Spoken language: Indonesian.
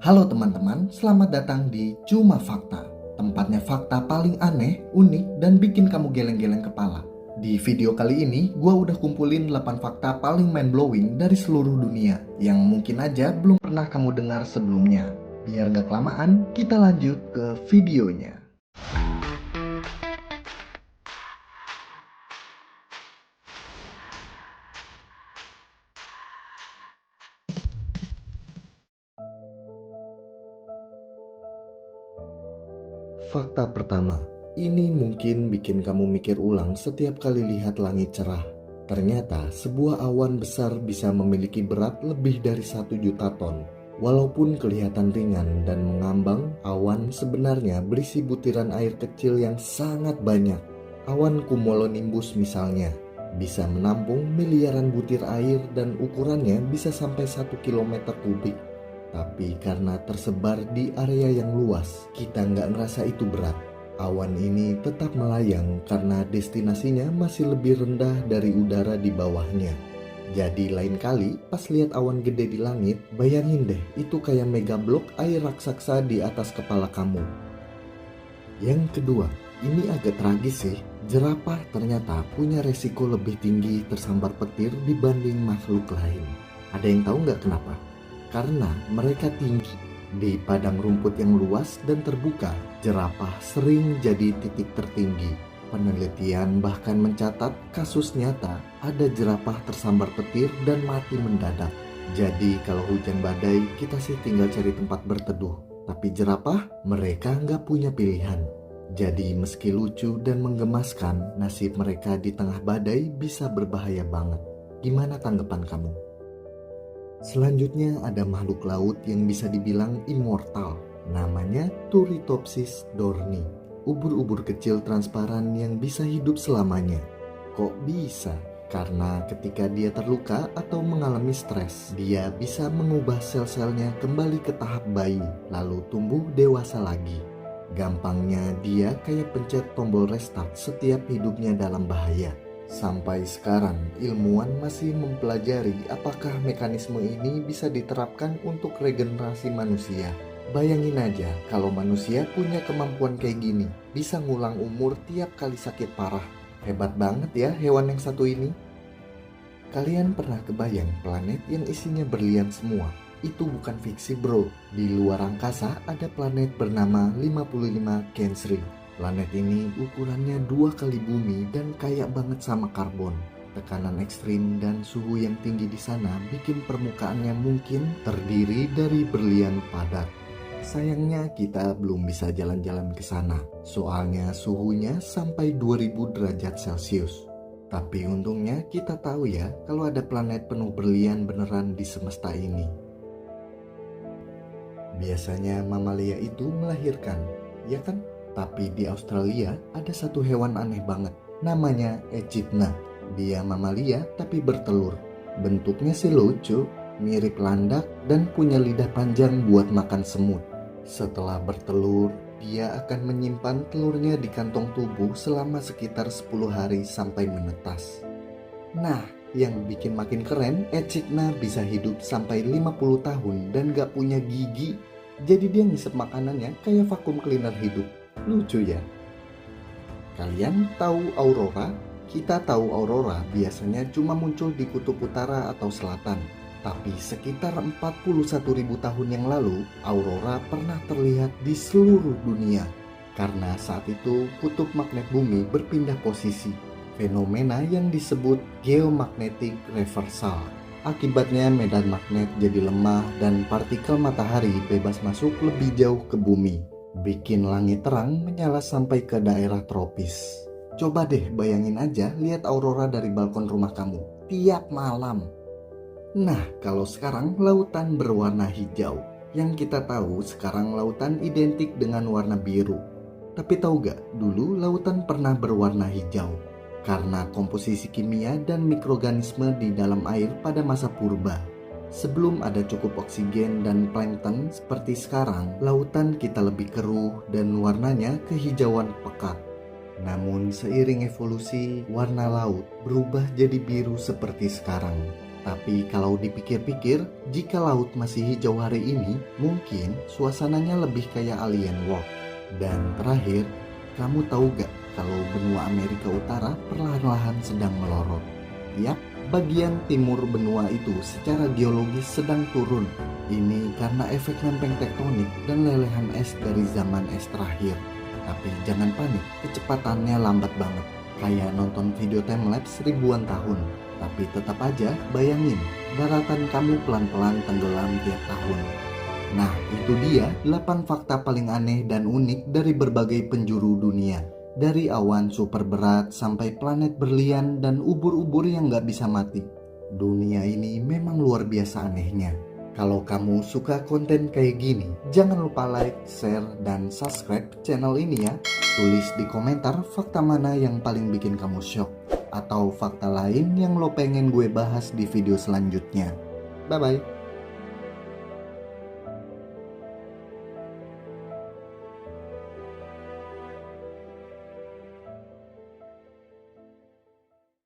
Halo teman-teman, selamat datang di Cuma Fakta. Tempatnya fakta paling aneh, unik, dan bikin kamu geleng-geleng kepala. Di video kali ini, gue udah kumpulin 8 fakta paling mind-blowing dari seluruh dunia yang mungkin aja belum pernah kamu dengar sebelumnya. Biar gak kelamaan, kita lanjut ke videonya. Fakta pertama, ini mungkin bikin kamu mikir ulang setiap kali lihat langit cerah. Ternyata sebuah awan besar bisa memiliki berat lebih dari 1 juta ton. Walaupun kelihatan ringan dan mengambang, awan sebenarnya berisi butiran air kecil yang sangat banyak. Awan cumulonimbus misalnya, bisa menampung miliaran butir air dan ukurannya bisa sampai 1 kilometer kubik. Tapi karena tersebar di area yang luas, kita nggak ngerasa itu berat. Awan ini tetap melayang karena destinasinya masih lebih rendah dari udara di bawahnya. Jadi lain kali pas lihat awan gede di langit, bayangin deh itu kayak mega blok air raksasa di atas kepala kamu. Yang kedua, ini agak tragis sih. Jerapah ternyata punya resiko lebih tinggi tersambar petir dibanding makhluk lain. Ada yang tahu nggak kenapa? Karena mereka tinggi. Di padang rumput yang luas dan terbuka, jerapah sering jadi titik tertinggi. Penelitian bahkan mencatat kasus nyata ada jerapah tersambar petir dan mati mendadak. Jadi kalau hujan badai, kita sih tinggal cari tempat berteduh. Tapi jerapah, mereka nggak punya pilihan. Jadi meski lucu dan menggemaskan, nasib mereka di tengah badai bisa berbahaya banget. Gimana tanggapan kamu? Selanjutnya ada makhluk laut yang bisa dibilang immortal. Namanya Turritopsis dohrni. Ubur-ubur kecil transparan yang bisa hidup selamanya. Kok bisa? Karena ketika dia terluka atau mengalami stres, dia bisa mengubah sel-selnya kembali ke tahap bayi, lalu tumbuh dewasa lagi. Gampangnya dia kayak pencet tombol restart setiap hidupnya dalam bahaya. Sampai sekarang, ilmuwan masih mempelajari apakah mekanisme ini bisa diterapkan untuk regenerasi manusia. Bayangin aja kalau manusia punya kemampuan kayak gini, bisa ngulang umur tiap kali sakit parah. Hebat banget ya hewan yang satu ini. Kalian pernah kebayang planet yang isinya berlian semua? Itu bukan fiksi bro. Di luar angkasa ada planet bernama 55 Cancri. Planet ini ukurannya 2 kali bumi dan kaya banget sama karbon. Tekanan ekstrim dan suhu yang tinggi di sana bikin permukaannya mungkin terdiri dari berlian padat. Sayangnya kita belum bisa jalan-jalan ke sana, soalnya suhunya sampai 2000 derajat Celcius. Tapi untungnya kita tahu ya kalau ada planet penuh berlian beneran di semesta ini. Biasanya mamalia itu melahirkan, ya kan? Tapi di Australia ada satu hewan aneh banget, namanya echidna. Dia mamalia tapi bertelur. Bentuknya sih lucu, mirip landak dan punya lidah panjang buat makan semut. Setelah bertelur, dia akan menyimpan telurnya di kantong tubuh selama sekitar 10 hari sampai menetas. Nah, yang bikin makin keren, echidna bisa hidup sampai 50 tahun dan gak punya gigi. Jadi dia ngisep makanannya kayak vakum cleaner hidup. Lucu ya. Kalian tahu aurora? Kita tahu aurora biasanya cuma muncul di kutub utara atau selatan. Tapi sekitar 41.000 tahun yang lalu, aurora pernah terlihat di seluruh dunia. Karena saat itu kutub magnet bumi berpindah posisi. Fenomena yang disebut geomagnetic reversal. Akibatnya medan magnet jadi lemah dan partikel matahari bebas masuk lebih jauh ke bumi. Bikin langit terang menyala sampai ke daerah tropis. Coba deh bayangin aja lihat aurora dari balkon rumah kamu tiap malam. Nah, kalau sekarang lautan berwarna hijau. Yang kita tahu sekarang lautan identik dengan warna biru. Tapi tahu gak, dulu lautan pernah berwarna hijau. Karena komposisi kimia dan mikroorganisme di dalam air pada masa purba. Sebelum ada cukup oksigen dan plankton seperti sekarang, lautan kita lebih keruh dan warnanya kehijauan pekat. Namun seiring evolusi, warna laut berubah jadi biru seperti sekarang. Tapi kalau dipikir-pikir, jika laut masih hijau hari ini, mungkin suasananya lebih kayak Alien World. Dan terakhir, kamu tahu gak kalau benua Amerika Utara perlahan-lahan sedang melorot? Yap, bagian timur benua itu secara geologis sedang turun. Ini karena efek lempeng tektonik dan lelehan es dari zaman es terakhir. Tapi jangan panik, kecepatannya lambat banget. Kayak nonton video timelapse ribuan tahun. Tapi tetap aja bayangin, daratan kamu pelan-pelan tenggelam tiap tahun. Nah, itu dia 8 fakta paling aneh dan unik dari berbagai penjuru dunia. Dari awan super berat sampai planet berlian dan ubur-ubur yang gak bisa mati. Dunia ini memang luar biasa anehnya. Kalau kamu suka konten kayak gini, jangan lupa like, share, dan subscribe channel ini ya. Tulis di komentar fakta mana yang paling bikin kamu shock, atau fakta lain yang lo pengen gue bahas di video selanjutnya. Bye-bye.